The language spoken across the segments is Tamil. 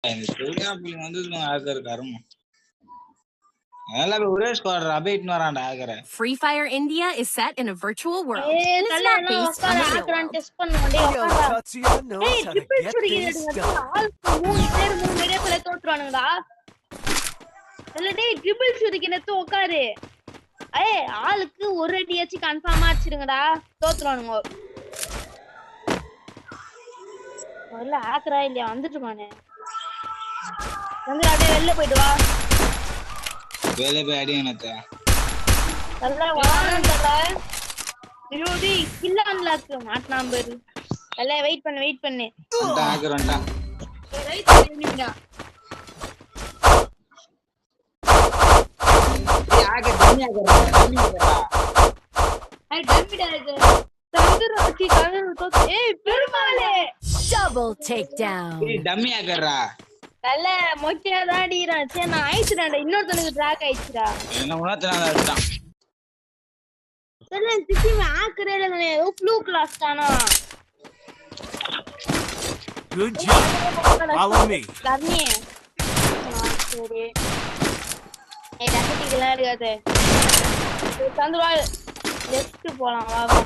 இந்த சூர்யா பிள்ளைங்க வந்து ஆக்கர் கருமம் எல்லாரும் ஒரே ஸ்குவாட் அபேட் வரான்டா ஆக்கற Free Fire India is set in a virtual world. It's not based on the real world. Test பண்ணுவோம் டேய் ட்ரிபிள் ஷூட்டிங் ஆல் மூணு பேர் மூணு மேரேஸ்ல தோத்துறானுங்கடா இல்ல டேய் ட்ரிபிள் ஷூட்டிங் எடுத்து உட்காரு ஏய் ஆளுக்கு ஒரு அடியாச்சு கன்ஃபார்மா அடிச்சிடுங்கடா தோத்துறானுங்க முதல்ல ஆக்குறா இல்லையா வந்துட்டு இருக்கானே வந்து அப்படியே வெளில போயிட்டு வா வேலை போய் அடி எனக்கு நல்லா வாங்கடா இருடி கில்ல அன்லாக் மாட்டனா பாரு நல்லா வெயிட் பண்ணு அந்த ஆக்குறடா ரைட் பண்ணிடா ஏய் ஆக டம்மி ஆக்குறடா ஐ டம்மிடா இது தந்துரோச்சி தந்துரோ ஏய் பெருமாளே Double takedown. ஏய் டம்மி ஆக்குறடா நல்ல மொக்கையா தான் அடிறான் சே நான் ஆயிடுறேன்டா இன்னொருத்தனுக்கு ட்ராக் ஆயிடுச்சுடா என்ன உனத்தனால அடிச்சான் இல்ல சித்திமே ஆக்குறேல நான் ஏதோ ஃப்ளூ கிளாஸ் தானா Good job. Follow me. Karni சரி ஏய் டக்கட்டிக்கலாம் இருக்காதே தந்துரோ லெஃப்ட் போலாம் வா வா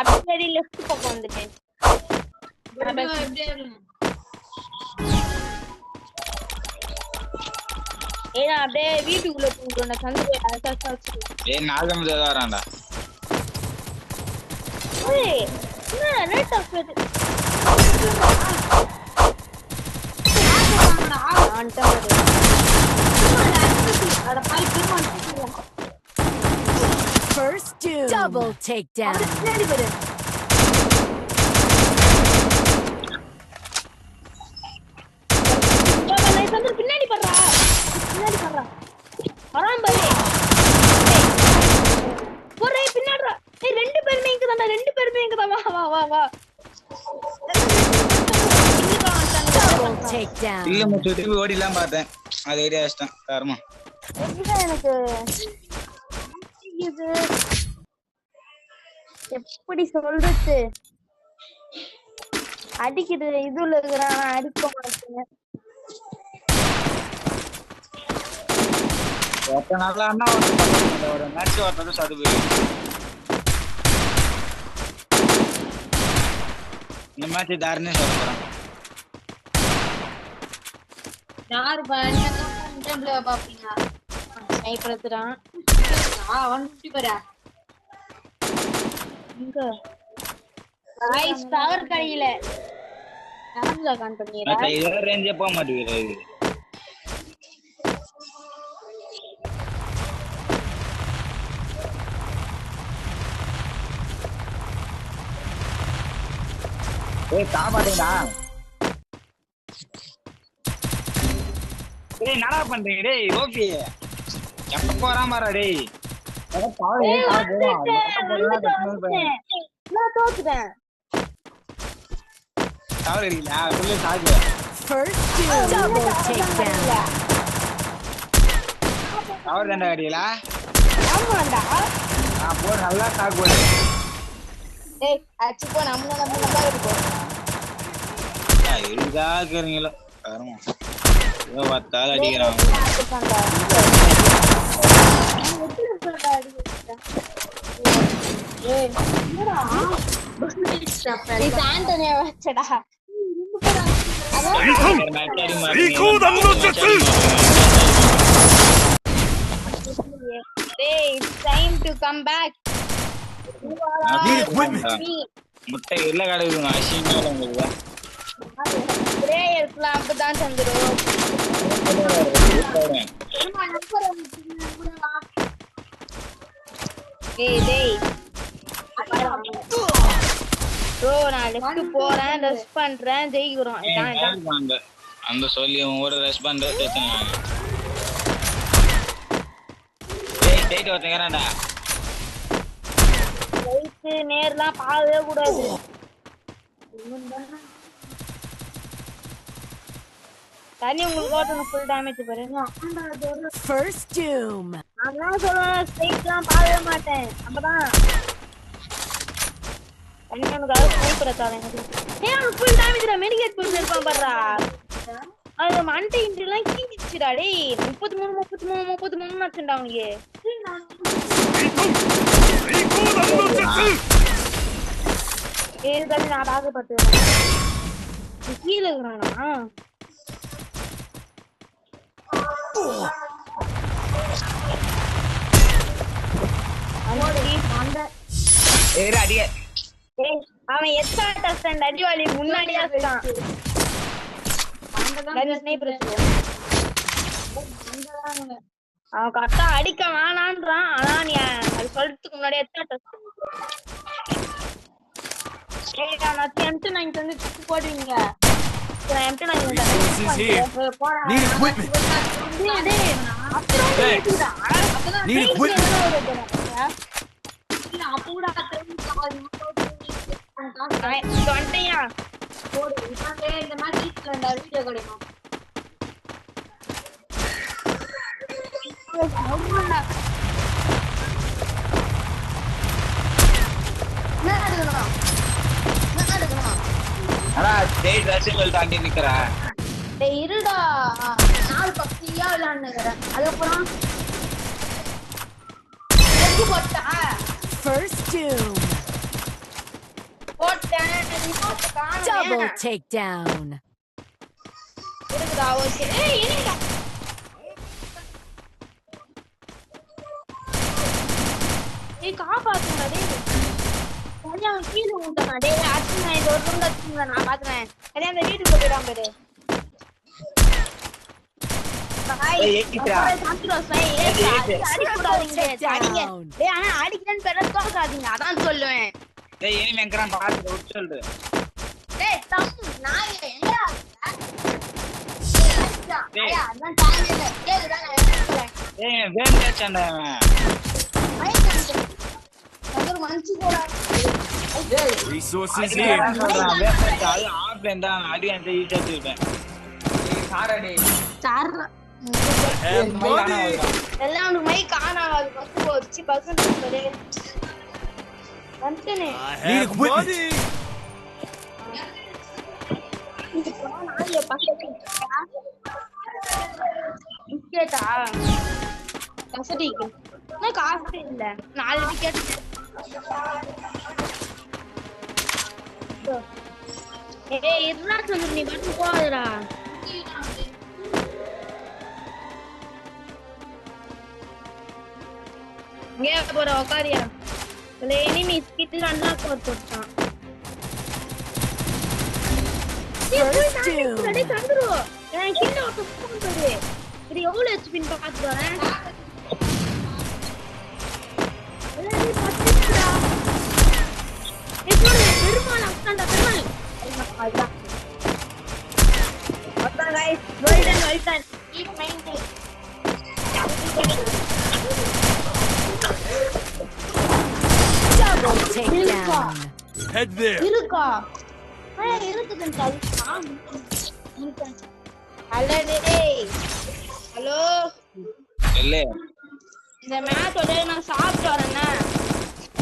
அப்படியே லெஃப்ட் பக்கம் வந்துட்டேன் ஏனா அப்படியே வீட்டுக்குள்ள போறோம்டா சந்திரே அசாசா வச்சு ஏய் நாகம் வரான்டா ஏய் என்ன ரைட் ஆஃப் இது First doom. Double takedown. பின்னாடி படுறா வரான் பாரு ஒரே பின்னாடிடா ஏய் ரெண்டு பேருமே இங்க தான் வா வா வா Double takedown. இல்ல மச்சி திருப்பி ஓடிலாம் பார்த்தேன் அது ஏரியா அடிச்சான் காரமா எனக்கு இது எப்படி சொல்றது அடிக்குது இதுல இருக்கிறான் அடிக்க மாட்டேன் ஒத்த நாள்ல அண்ணா ஒரு மேட்ச் வரது சதுவு இந்த மேட்ச் தாரணே சொல்ல போறேன் யார் பண்ண டைம்ல பாப்பீங்க ஸ்னைப்பர் எடுத்துறான் 150 பரா இங்க गाइस பவர் கையில நான்ல கான் பண்ணிரா அத இதர ரேஞ்சே போக மாட்டேங்குது இது ஏய் காபாடேடா ஏய் என்னடா பண்றீங்க டேய் ஓபி எப்ப போறான் பாரு டேய் அட பாவு ஏய் நான் தோத்துட்டேன் டவர் இல்ல புள்ள சாகு First doom. Double takedown. Tower தண்டா அடியலா ஆமாடா போடு நல்லா சாகு போடு டேய் அச்சு போ நம்ம தான் இருக்கும் எதுக்கா கேக்குறீங்களோ காரமா ஏதோ வத்தால அடிக்கிறான் time to come back முட்டை இல்ல கடவுங்க அசிங்கமா உங்களுக்கு பிரேயர்ஸ்லாம் அப்பதான் தந்துரும் ஏய் டேய் ப்ரோ நான் லெஃப்ட் போறேன் ரெஸ் பண்றேன் ஜெயிக்கிறோம் இதான் அந்த சொல்லி ஒரு ரெஸ் பண்றது பிரச்சனை டேய் டேய் வரங்கறாடா ரைட் நேர்லாம் பாவே கூடாது தண்ணி உங்களுக்கு ஓட்டணும் ஃபுல் டேமேஜ் பாருங்க First doom. நான் சொல்றேன் ஸ்ட்ரைட்லாம் பாவே மாட்டேன் அப்பதான் தண்ணி உங்களுக்கு ஸ்னைப்பர் தரேன் ஏய் அவன் ஃபுல் டேமேஜ்ல மெடிகேட் பண்ணி இருப்பான் பாருடா மண்டை இன்றிலாம் கீஞ்சிச்சுடா டேய் 33 அடிச்சண்டா அவனுக்கு ஏதா நான் பாத்து கீழ இருக்கறானா அவன் எத்தா டஸ்ட் அடிவாளி முன்னாடியே இருக்கான் அவன் கரெக்டா அடிக்க வேணான்றான் ஆனா நீ அது சொல்றதுக்கு முன்னாடியே எத்தா டஸ்ட் M2 போடுவீங்க Resources here. Need equipment. Need equipment. இருடா 4 பக்தியா விளையாடுறேன் அதுக்கப்புறம் First doom. Double takedown. காப்பாத்துங்க கீழே ஊட்டா டே அச்சுங்க இது ஒரு ரூம் அச்சுங்க நான் பாத்துறேன் அதே அந்த வீட்டுக்கு போயிடாம பாரு அதான் சொல்லுவேன் Resources here. Have money. I have money. காசு இல்ல 4 விக்கெட் ஏய் இதுனா சொல்லு நீ பட்டு போறடா இங்க போற உட்காரியா இல்ல எனிமி ஸ்கிட்ல அன்லாக் போட்டான் ஏய் கண்டுரு நான் கிட்ட வந்து போன் பண்ணு இது எவ்வளவு ஹெச்பி பாத்து வரேன் ஏய் பத்துடா இது பெருமாள் அஸ்தாண்டா பெருமாள் அதான் guys well done keep maintain Double takedown. Head there. இருக்கா இருக்குதுன்னு சொல்லுடா ஹலோ டேய் ஹலோ இல்ல இந்த மேட்சோட நான் சாப்பிட்டு வரேன்னா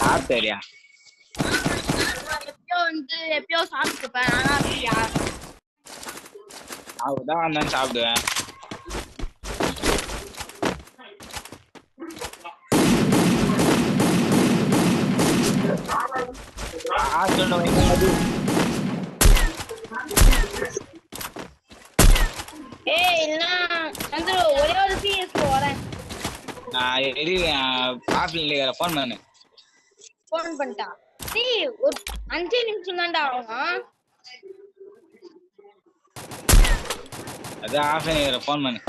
சாப்பிட்டியா எப்பயோ சாப்பிட்டுப்பேன் ஆனா அப்படியா அவதான் வந்தேன் சாப்பிடுவேன் ஏய் இல்ல வந்து ஒரே ஒரு CS வரேன் நான் எரி ஆஃப்லைன்ல ஃபோன் பண்ணு ஃபோன் பண்ணிட்டா டேய் ஒரு 5 நிமிஷம் தான்டா ஆகும் அது ஆஃப்லைன்ல ஃபோன் பண்ணு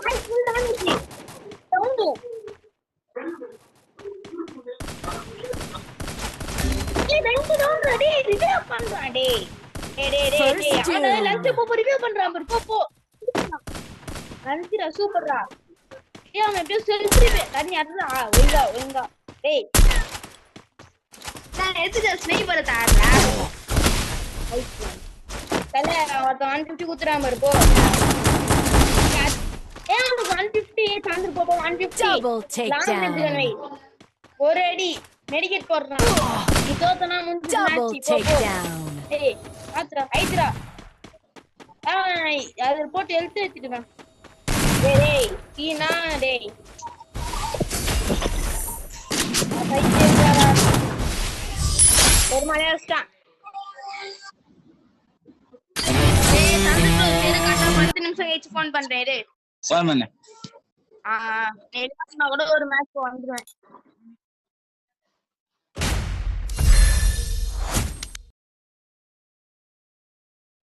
வாய்ஸ் ஃபுல் தானிச்சி சவுண்ட் ஏய் வெயிட் டவுன் ரெடி ரிவ்யூ பண்றா டேய் டேய் அவன லஞ்ச் போ ரிவ்யூ பண்றான் போ போ லஞ்ச்ரா சூப்பர்ரா ஏய் அவன் எப்படியோ செல்ஃப் ரிவ்யூ தண்ணி அடடா ஒழுங்கா டேய் நான் எதுக்கு ஸ்னைப்பர் தாடா தல அவன் 150 குத்துறாம இருப்போ ஏய் அவன் 150 சாந்து போ 150 Double takedown. ஒரு அடி மெடிக்கெட் போடுறான் இதோதனா முடிஞ்சு Double மேட்ச் takedown. ஏய் ஆத்ரா ஐத்ரா அது போட்டு எழுத்து ஏத்திடுவேன் டேய் கீனா டேய் ஒரு மணி நேரம் டேய் தந்துட்டு சரி கரெக்டா 10 நிமிஷம் கழிச்சு ஃபோன் பண்றேன் டேய் ஃபோன் பண்ணு நான் கூட ஒரு மேட்ச் வந்துருவேன்